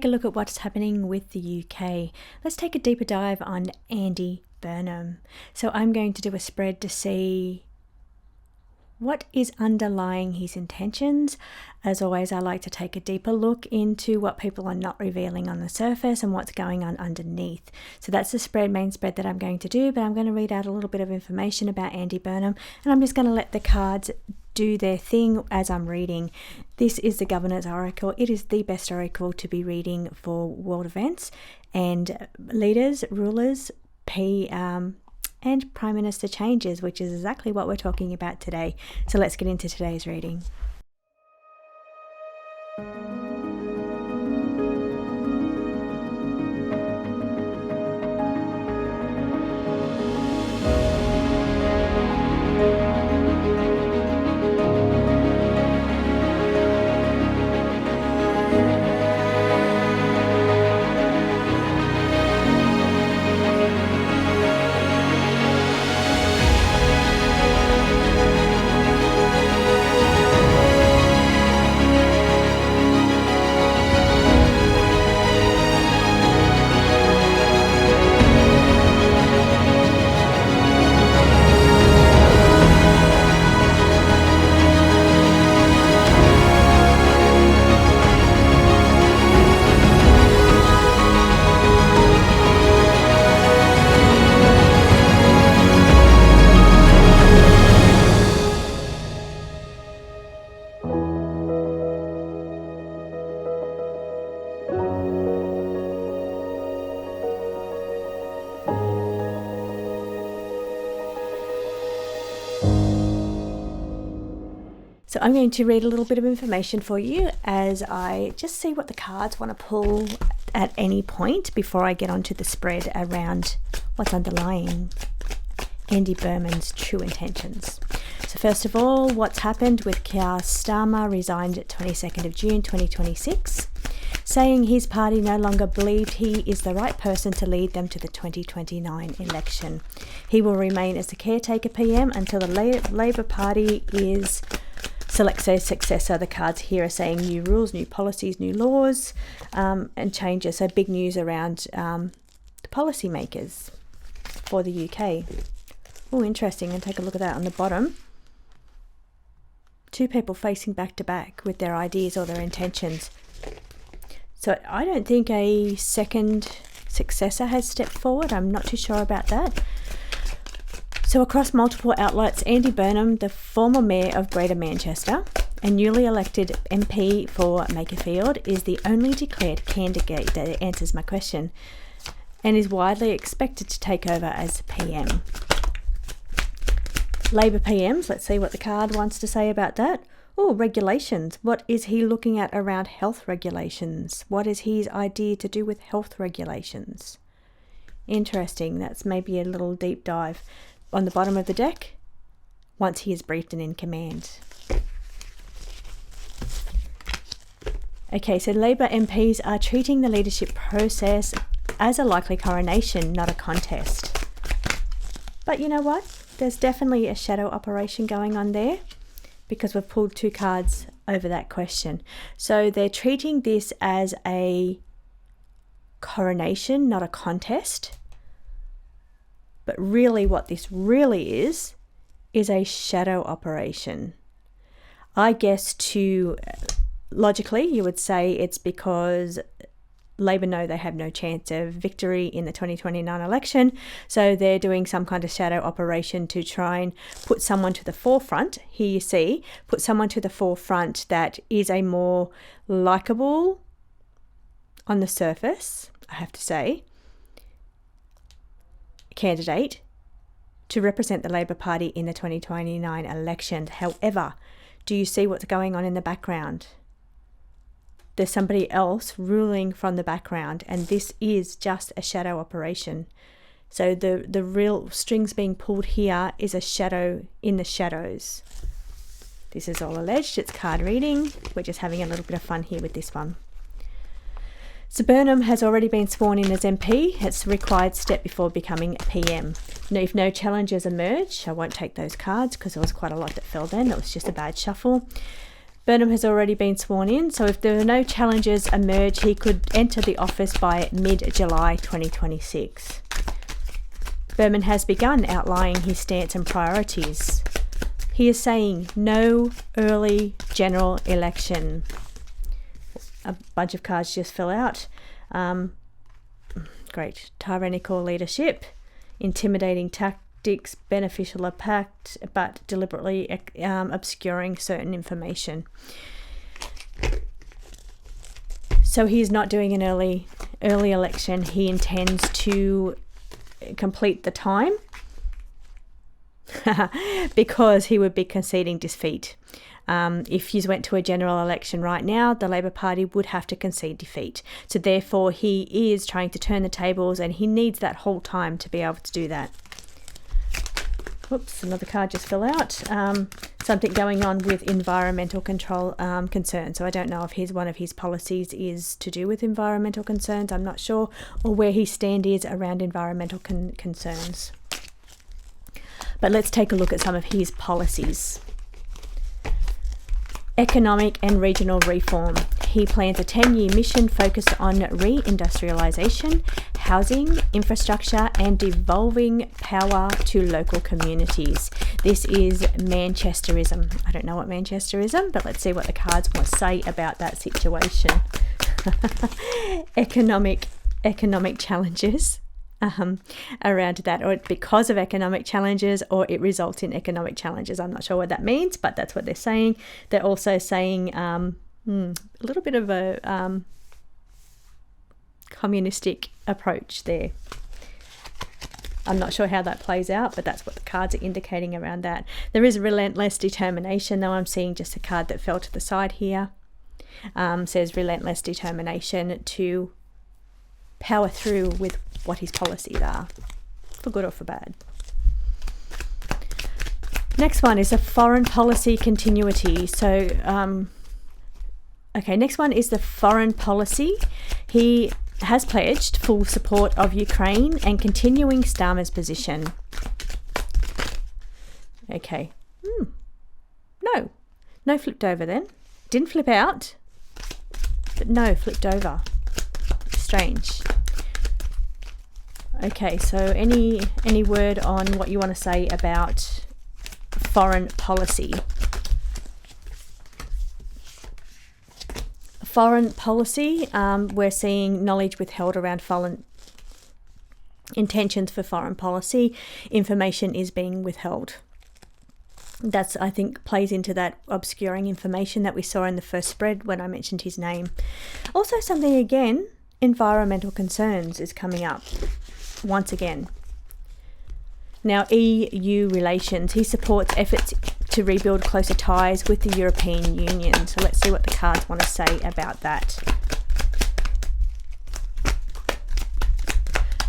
Take a look at what's happening with the UK. Let's take a deeper dive on Andy Burnham. So I'm going to do a spread to see what is underlying his intentions. As always, I like to take a deeper look into what people are not revealing on the surface and what's going on underneath. So that's the main spread that I'm going to do, but I'm going to read out a little bit of information about Andy Burnham, and I'm just going to let the cards do their thing as I'm reading. This is the Governance Oracle. It is the best oracle to be reading for world events and leaders, rulers, and Prime Minister changes, which is exactly what we're talking about today. So let's get into today's reading. So I'm going to read a little bit of information for you as I just see what the cards want to pull at any point before I get onto the spread around what's underlying Andy Burnham's true intentions. So first of all, what's happened with Keir Starmer resigned at 22nd of June 2026, saying his party no longer believed he is the right person to lead them to the 2029 election. He will remain as the caretaker PM until the Labour Party selects a successor. The cards here are saying new rules, new policies, new laws, and changes. So big news around the policymakers for the UK. Oh, interesting. And take a look at that on the bottom. Two people facing back to back with their ideas or their intentions. So I don't think a second successor has stepped forward. I'm not too sure about that. So across multiple outlets, Andy Burnham, the former Mayor of Greater Manchester and newly elected MP for Makerfield, is the only declared candidate that answers my question and is widely expected to take over as PM. Labour PMs, let's see what the card wants to say about that. Oh, regulations. What is he looking at around health regulations? What is his idea to do with health regulations? Interesting. That's maybe a little deep dive. On the bottom of the deck, once he is briefed and in command. Okay, so Labour MPs are treating the leadership process as a likely coronation, not a contest. But you know what? There's definitely a shadow operation going on there because we've pulled two cards over that question. So they're treating this as a coronation, not a contest. But really what this really is a shadow operation. I guess logically you would say it's because Labour know they have no chance of victory in the 2029 election, so they're doing some kind of shadow operation to try and put someone to the forefront. Here you see, put someone to the forefront that is a more likeable on the surface, I have to say, candidate to represent the Labour Party in the 2029 election. However, do you see what's going on in the background? There's somebody else ruling from the background, and this is just a shadow operation. So the real strings being pulled here is a shadow in the shadows. This is all alleged. It's card reading. We're just having a little bit of fun here with this one. So Burnham has already been sworn in as MP. It's a required step before becoming PM. Now, if no challenges emerge, I won't take those cards because there was quite a lot that fell then. It was just a bad shuffle. Burnham has already been sworn in, so if there are no challenges emerge, he could enter the office by mid-July 2026. Burnham has begun outlining his stance and priorities. He is saying no early general election. A bunch of cards just fell out. Great. Tyrannical leadership, intimidating tactics, beneficial impact, but deliberately obscuring certain information. So he is not doing an early election. He intends to complete the time because he would be conceding defeat. If you went to a general election right now, the Labor Party would have to concede defeat. So therefore, he is trying to turn the tables, and he needs that whole time to be able to do that. Whoops, another card just fell out. Something going on with environmental control concerns. So I don't know if one of his policies is to do with environmental concerns. I'm not sure, or where his stand is around environmental concerns. But let's take a look at some of his policies. Economic and regional reform. He plans a 10-year mission focused on re-industrialisation, housing, infrastructure and devolving power to local communities. This is Manchesterism. I don't know what Manchesterism, but let's see what the cards want to say about that situation. Economic challenges. Around that, or because of economic challenges, or it results in economic challenges. I'm not sure what that means, but that's what they're saying. They're also saying a little bit of a communistic approach there. I'm not sure how that plays out, but that's what the cards are indicating around that. There is relentless determination, though. I'm seeing just a card that fell to the side here. Says relentless determination to power through with what his policies are, for good or for bad. Next one is a foreign policy continuity. So, next one is the foreign policy. He has pledged full support of Ukraine and continuing Starmer's position. Okay. No flipped over then. Didn't flip out, but no, flipped over. Strange. Okay, so any word on what you want to say about foreign policy? Foreign policy, we're seeing knowledge withheld around foreign intentions for foreign policy. Information is being withheld. That's, I think, plays into that obscuring information that we saw in the first spread when I mentioned his name. Also something, again, environmental concerns is coming up once again. Now, EU relations. He supports efforts to rebuild closer ties with the European Union. So let's see what the cards want to say about that.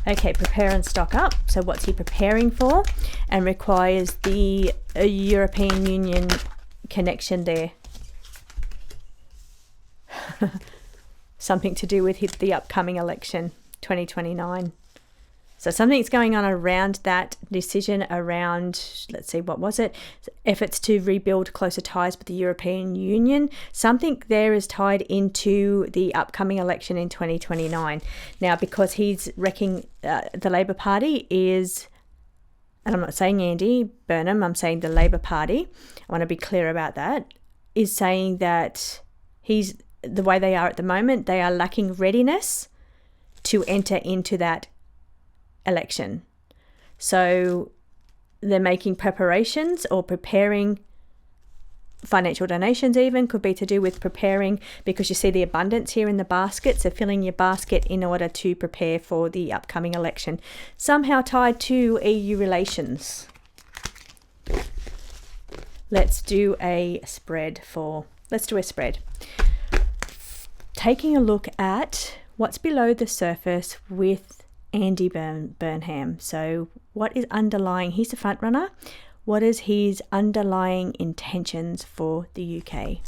Okay, prepare and stock up. So what's he preparing for? And requires the European Union connection there. Something to do with the upcoming election, 2029. So something's going on around that decision around, let's see, what was it? Efforts to rebuild closer ties with the European Union. Something there is tied into the upcoming election in 2029. Now, because he's wrecking the Labor Party is, and I'm not saying Andy Burnham, I'm saying the Labor Party, I want to be clear about that, is saying that the way they are at the moment, they are lacking readiness to enter into that election. So they're making preparations or preparing. Financial donations even could be to do with preparing, because you see the abundance here in the basket. So filling your basket in order to prepare for the upcoming election. Somehow tied to EU relations. Let's do a spread. Taking a look at what's below the surface with Andy Burnham. So what is underlying? He's the front runner. What is his underlying intentions for the UK?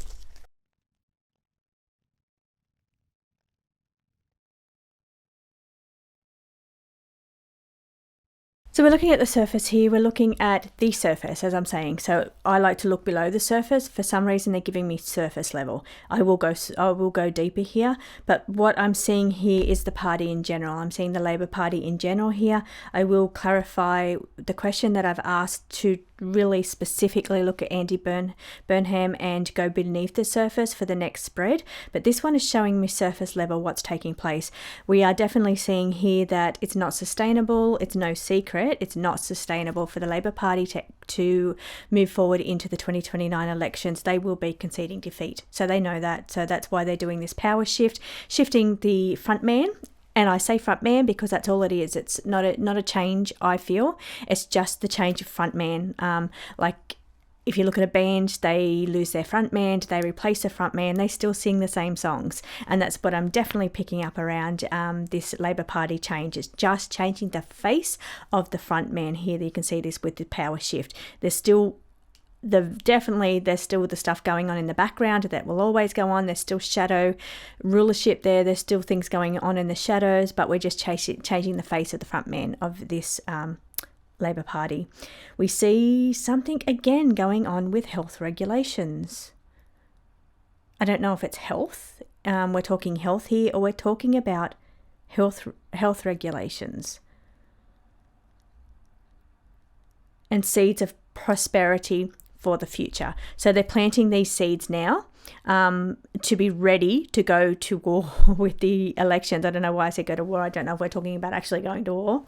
So we're looking at the surface here. We're looking at the surface, as I'm saying. So I like to look below the surface. For some reason, they're giving me surface level. I will go deeper here. But what I'm seeing here is the party in general. I'm seeing the Labor Party in general here. I will clarify the question that I've asked to really specifically look at Andy Burnham and go beneath the surface for the next spread. But this one is showing me surface level what's taking place. We are definitely seeing here that it's not sustainable. It's no secret. It's not sustainable for the Labor Party to move forward into the 2029 elections. They will be conceding defeat. So they know that. So that's why they're doing this power shift, shifting the front man. And I say front man because that's all it is. It's not a change, I feel. It's just the change of front man. Like if you look at a band, they lose their front man, they replace the front man, they still sing the same songs. And that's what I'm definitely picking up around this Labor Party change. It's just changing the face of the front man here. You can see this with the power shift. There's still the stuff going on in the background that will always go on. There's still shadow rulership there. There's still things going on in the shadows, but we're just changing the face of the front man of this Labor Party. We see something again going on with health regulations. I don't know if it's health. We're talking health here, or we're talking about health regulations and seeds of prosperity for the future. So they're planting these seeds now to be ready to go to war with the elections. I don't know why I said go to war. I don't know if we're talking about actually going to war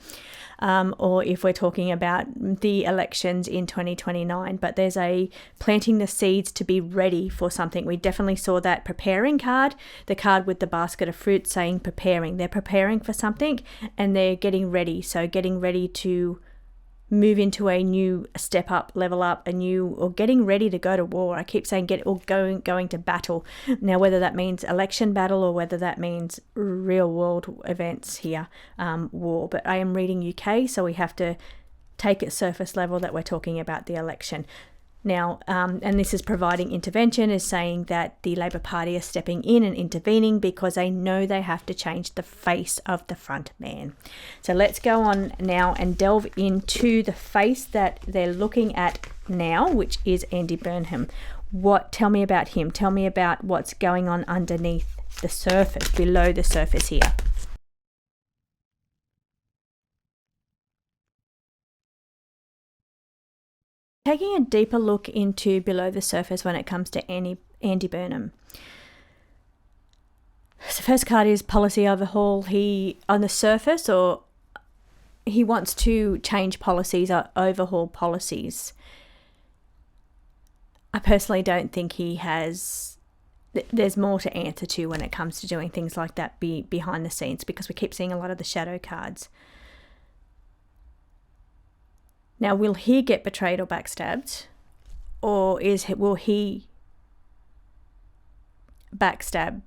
or if we're talking about the elections in 2029. But there's a planting the seeds to be ready for something. We definitely saw that preparing card, the card with the basket of fruit saying preparing. They're preparing for something and they're getting ready. So getting ready to move into a new step up, level up, or getting ready to go to war. I keep saying going to battle. Now, whether that means election battle or whether that means real world events here, war. But I am reading UK, so we have to take it surface level that we're talking about the election. Now, and this is providing intervention, is saying that the Labor Party are stepping in and intervening because they know they have to change the face of the front man. So let's go on now and delve into the face that they're looking at now, which is Andy Burnham. Tell me about him. Tell me about what's going on underneath the surface, below the surface here. Taking a deeper look into below the surface when it comes to Andy Burnham. So the first card is policy overhaul. He, on the surface, or he wants to change policies or overhaul policies. I personally don't think he has. There's more to answer to when it comes to doing things like that behind the scenes, because we keep seeing a lot of the shadow cards. Now, will he get betrayed or backstabbed? Or will he backstab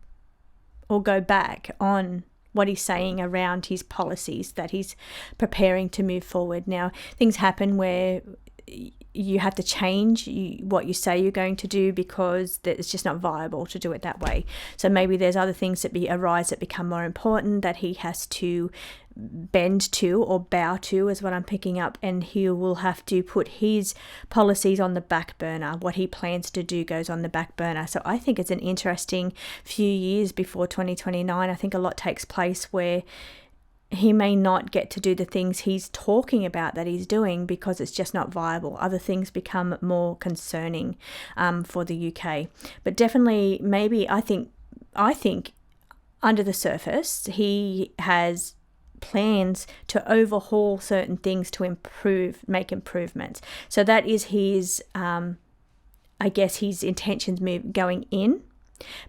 or go back on what he's saying around his policies that he's preparing to move forward? Now, things happen where you have to change what you say you're going to do because it's just not viable to do it that way. So maybe there's other things that arise that become more important that he has to bend to or bow to, is what I'm picking up, and he will have to put his policies on the back burner. What he plans to do goes on the back burner. So I think it's an interesting few years before 2029. I think a lot takes place where he may not get to do the things he's talking about that he's doing because it's just not viable. Other things become more concerning for the UK. But definitely, maybe I think under the surface, he has plans to overhaul certain things to make improvements. So that is his, I guess, his intentions going in.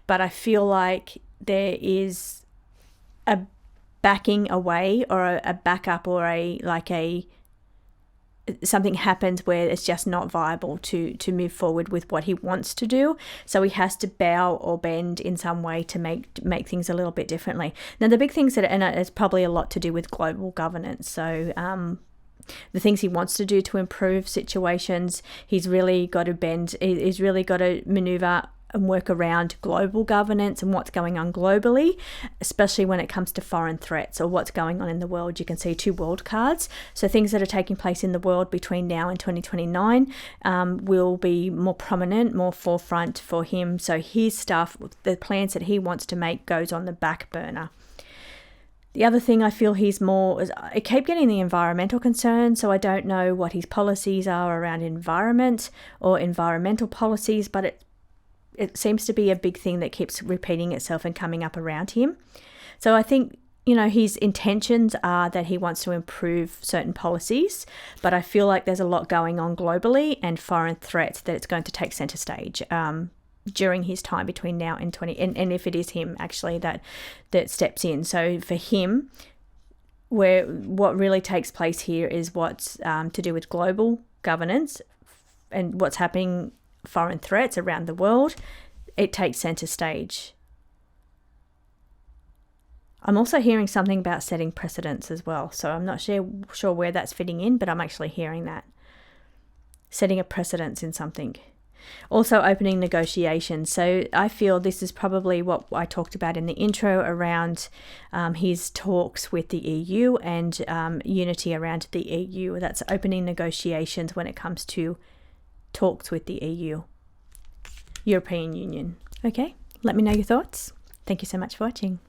But I feel like there is a backing away or a backup or something happens where it's just not viable to move forward with what he wants to do. So he has to bow or bend in some way to make things a little bit differently. Now, the big things and it's probably a lot to do with global governance. So the things he wants to do to improve situations, he's really got to bend. He's really got to maneuver and work around global governance and what's going on globally, especially when it comes to foreign threats or what's going on in the world. You can see 2 world cards. So things that are taking place in the world between now and 2029 will be more prominent, more forefront for him. So his stuff, the plans that he wants to make, goes on the back burner. The other thing I feel he's more is I keep getting the environmental concerns, so I don't know what his policies are around environment or environmental policies, but it seems to be a big thing that keeps repeating itself and coming up around him. So I think, his intentions are that he wants to improve certain policies, but I feel like there's a lot going on globally and foreign threats that it's going to take centre stage during his time between now and and if it is him actually that steps in. So for him, what really takes place here is what's to do with global governance and what's happening, foreign threats around the world. It takes centre stage. I'm also hearing something about setting precedents as well, so I'm not sure where that's fitting in, but I'm actually hearing that. Setting a precedence in something. Also opening negotiations. So I feel this is probably what I talked about in the intro around his talks with the EU and unity around the EU. That's opening negotiations when it comes to talks with the EU, European Union. Okay, let me know your thoughts. Thank you so much for watching.